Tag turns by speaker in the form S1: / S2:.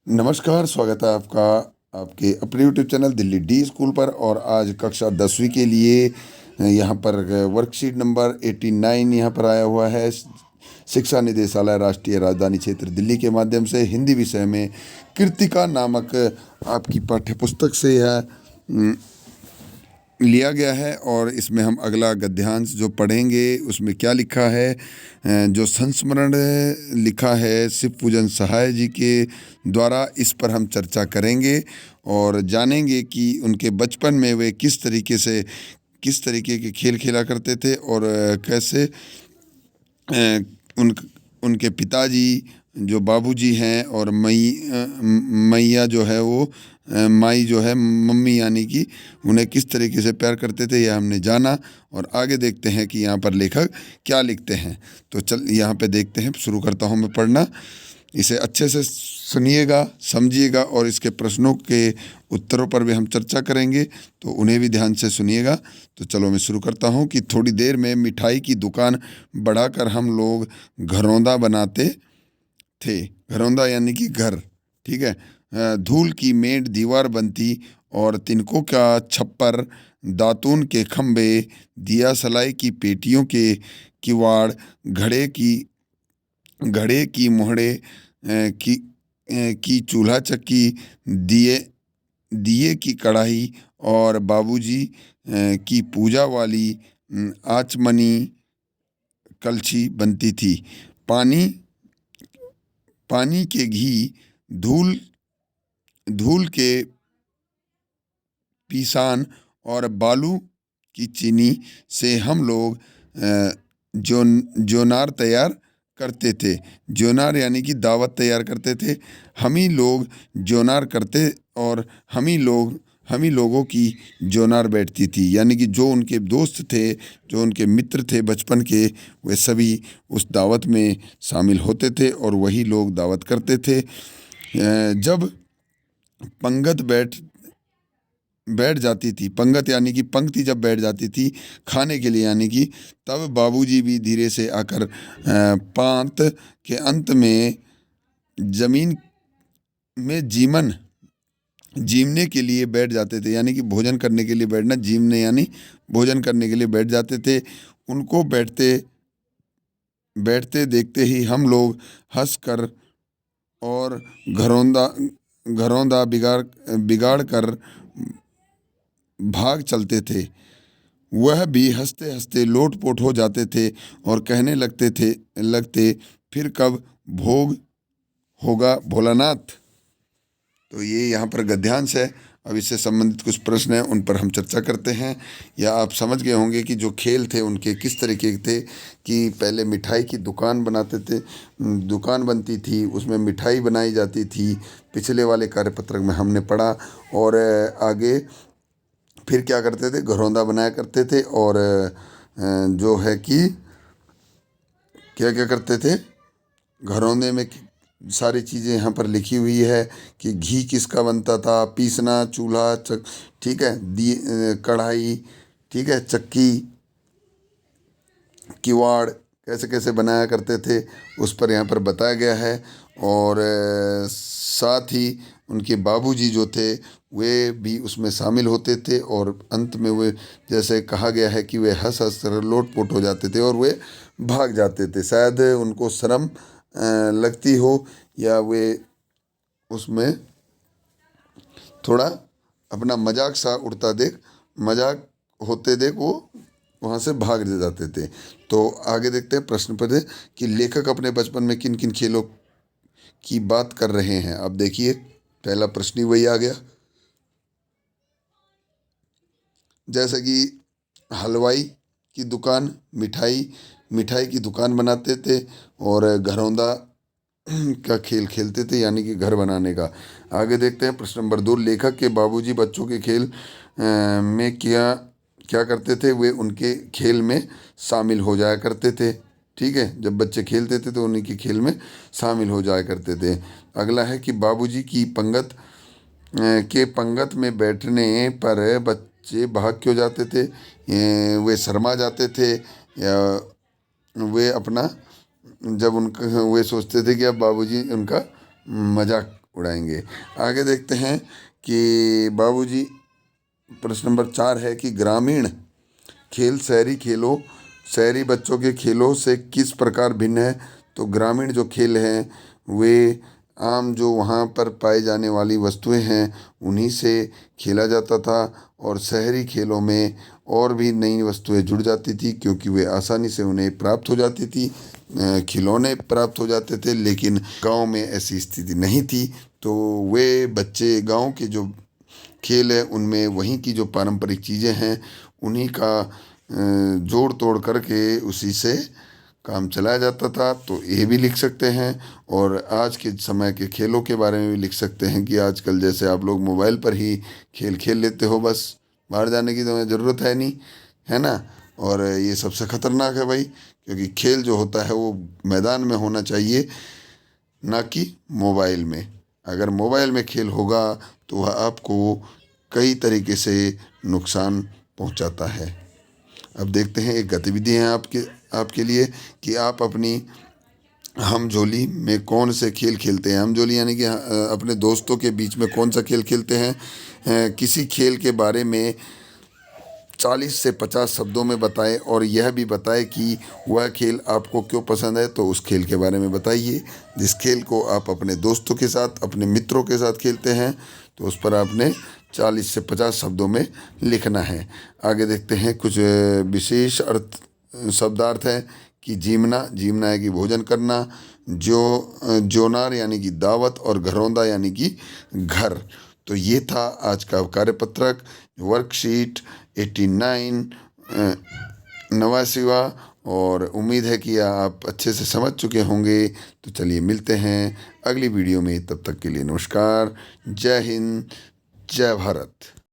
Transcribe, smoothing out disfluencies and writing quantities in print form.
S1: नमस्कार, स्वागत है आपका आपके अपने YouTube channel Delhi D school पर। और आज कक्षा 10वीं के लिए यहाँ पर वर्कशीट नंबर 89 यहाँ पर आया हुआ है। शिक्षा निदेशालय राष्ट्रीय राजधानी क्षेत्र दिल्ली के माध्यम से हिंदी विषय में कृतिका नामक आपकी पाठ्य पुस्तक से यह लिया गया है। और इसमें हम अगला गद्यांश जो पढ़ेंगे उसमें क्या लिखा है, जो संस्मरण लिखा है शिव पूजन सहाय जी के द्वारा, इस पर हम चर्चा करेंगे और जानेंगे कि उनके बचपन में वे किस तरीके के खेल खेला करते थे और कैसे उन उनके पिताजी जो बाबूजी हैं और मैया जो है वो माई जो है मम्मी, यानी कि उन्हें किस तरीके से प्यार करते थे, यह हमने जाना। और आगे देखते हैं कि यहाँ पर लेखक क्या लिखते हैं। तो चल यहाँ पे देखते हैं, शुरू करता हूँ मैं पढ़ना। इसे अच्छे से सुनिएगा, समझिएगा और इसके प्रश्नों के उत्तरों पर भी हम चर्चा करेंगे, तो उन्हें भी ध्यान से सुनिएगा। तो चलो मैं शुरू करता हूँ कि थोड़ी देर में मिठाई की दुकान बढ़ाकर हम लोग घरौंदा बनाते थे। घरौंदा यानी कि घर, ठीक है। धूल की मेंढ दीवार बनती और तिनकों का छप्पर, दातून के खंबे, दिया सलाई की पेटियों के किवाड़, घड़े की मोहड़े की चूल्हा चक्की, दिए दिए की कढ़ाई और बाबूजी की पूजा वाली आचमनी कलछी बनती थी। पानी पानी के घी, धूल धूल के पीसान और बालू की चीनी से हम लोग जोनार तैयार करते थे। जोनार यानी कि दावत तैयार करते थे। हम ही लोग जोनार करते और हम ही लोगों की जोनार बैठती थी, यानी कि जो उनके दोस्त थे, जो उनके मित्र थे बचपन के, वे सभी उस दावत में शामिल होते थे और वही लोग दावत करते थे। जब पंगत बैठ जाती थी, पंगत यानी कि पंक्ति जब बैठ जाती थी खाने के लिए, यानी कि तब बाबूजी भी धीरे से आकर पांत के अंत में जमीन में जीमने के लिए बैठ जाते थे, यानी कि भोजन करने के लिए बैठना, जीमने यानी भोजन करने के लिए बैठ जाते थे। उनको बैठते बैठते देखते ही हम लोग हंसकर और घरौंदा बिगाड़ कर भाग चलते थे। वह भी हंसते हंसते लोटपोट हो जाते थे और कहने लगते फिर कब भोग होगा भोलानाथ। तो ये यहाँ पर गद्यांश है। अब इससे संबंधित कुछ प्रश्न हैं, उन पर हम चर्चा करते हैं। या आप समझ गए होंगे कि जो खेल थे उनके किस तरीके के थे, कि पहले मिठाई की दुकान बनाते थे, दुकान बनती थी, उसमें मिठाई बनाई जाती थी, पिछले वाले कार्यपत्रक में हमने पढ़ा। और आगे फिर क्या करते थे, घरौंदा बनाया करते थे। और जो है कि क्या क्या करते थे घरौंदे में, सारी चीज़ें यहाँ पर लिखी हुई है कि घी किसका बनता था, पीसना, चूल्हा ठीक है, कढ़ाई, ठीक है, चक्की, किवाड़ कैसे कैसे बनाया करते थे, उस पर यहाँ पर बताया गया है। और साथ ही उनके बाबूजी जो थे वे भी उसमें शामिल होते थे और अंत में वे, जैसे कहा गया है कि वे हंस हंस कर लोटपोट हो जाते थे और वे भाग जाते थे। शायद उनको शर्म लगती हो या वे उसमें थोड़ा अपना मजाक सा उड़ता देख, मजाक होते देख वो वहाँ से भाग जाते थे। तो आगे देखते हैं प्रश्न पद कि लेखक अपने बचपन में किन किन खेलों की बात कर रहे हैं। अब देखिए पहला प्रश्न ही वही आ गया, जैसे कि हलवाई की दुकान, मिठाई की दुकान बनाते थे और घरौंदा का खेल खेलते थे, यानी कि घर बनाने का। आगे देखते हैं प्रश्न नंबर 2, लेखक के बाबूजी बच्चों के खेल में क्या क्या करते थे, वे उनके खेल में शामिल हो जाया करते थे। ठीक है, जब बच्चे खेलते थे तो उन्हीं के खेल में शामिल हो जाया करते थे। अगला है कि बाबूजी की पंगत में बैठने पर बच्चे भाग क्यों जाते थे, वे शर्मा जाते थे या वे अपना, जब उनका वे सोचते थे कि अब बाबूजी उनका मजाक उड़ाएंगे। आगे देखते हैं कि बाबूजी, प्रश्न नंबर 4 है कि ग्रामीण खेल शहरी बच्चों के खेलों से किस प्रकार भिन्न है। तो ग्रामीण जो खेल हैं वे आम जो वहाँ पर पाई जाने वाली वस्तुएं हैं उन्हीं से खेला जाता था, और शहरी खेलों में और भी नई वस्तुएं जुड़ जाती थी क्योंकि वे आसानी से उन्हें प्राप्त हो जाती थी, खिलौने प्राप्त हो जाते थे। लेकिन गांव में ऐसी स्थिति नहीं थी, तो वे बच्चे गांव के जो खेल है उनमें वहीं की जो पारंपरिक चीज़ें हैं उन्हीं का जोड़ तोड़ करके उसी से काम चलाया जाता था। तो ये भी लिख सकते हैं। और आज के समय के खेलों के बारे में भी लिख सकते हैं कि आजकल जैसे आप लोग मोबाइल पर ही खेल खेल लेते हो, बस बाहर जाने की तो ज़रूरत है नहीं, है ना। और ये सबसे ख़तरनाक है भाई, क्योंकि खेल जो होता है वो मैदान में होना चाहिए, ना कि मोबाइल में। अगर मोबाइल में खेल होगा तो वह आपको कई तरीके से नुकसान पहुंचाता है। अब देखते हैं एक गतिविधि है आपके लिए कि आप अपनी हमजोली में कौन से खेल खेलते हैं। हमजोली यानी कि अपने दोस्तों के बीच में कौन सा खेल खेलते हैं। किसी खेल के बारे में 40 से 50 शब्दों में बताएं और यह भी बताएं कि वह खेल आपको क्यों पसंद है। तो उस खेल के बारे में बताइए जिस खेल को आप अपने दोस्तों के साथ, अपने मित्रों के साथ खेलते हैं। तो उस पर आपने 40 से 50 शब्दों में लिखना है। आगे देखते हैं कुछ विशेष शब्दार्थ हैं कि जीमना है कि भोजन करना, जोनार यानी कि दावत, और घरौंदा यानी कि घर। तो ये था आज का कार्यपत्रक, वर्कशीट 89 नवासिवा। और उम्मीद है कि आप अच्छे से समझ चुके होंगे। तो चलिए मिलते हैं अगली वीडियो में, तब तक के लिए नमस्कार, जय हिंद, जय भारत।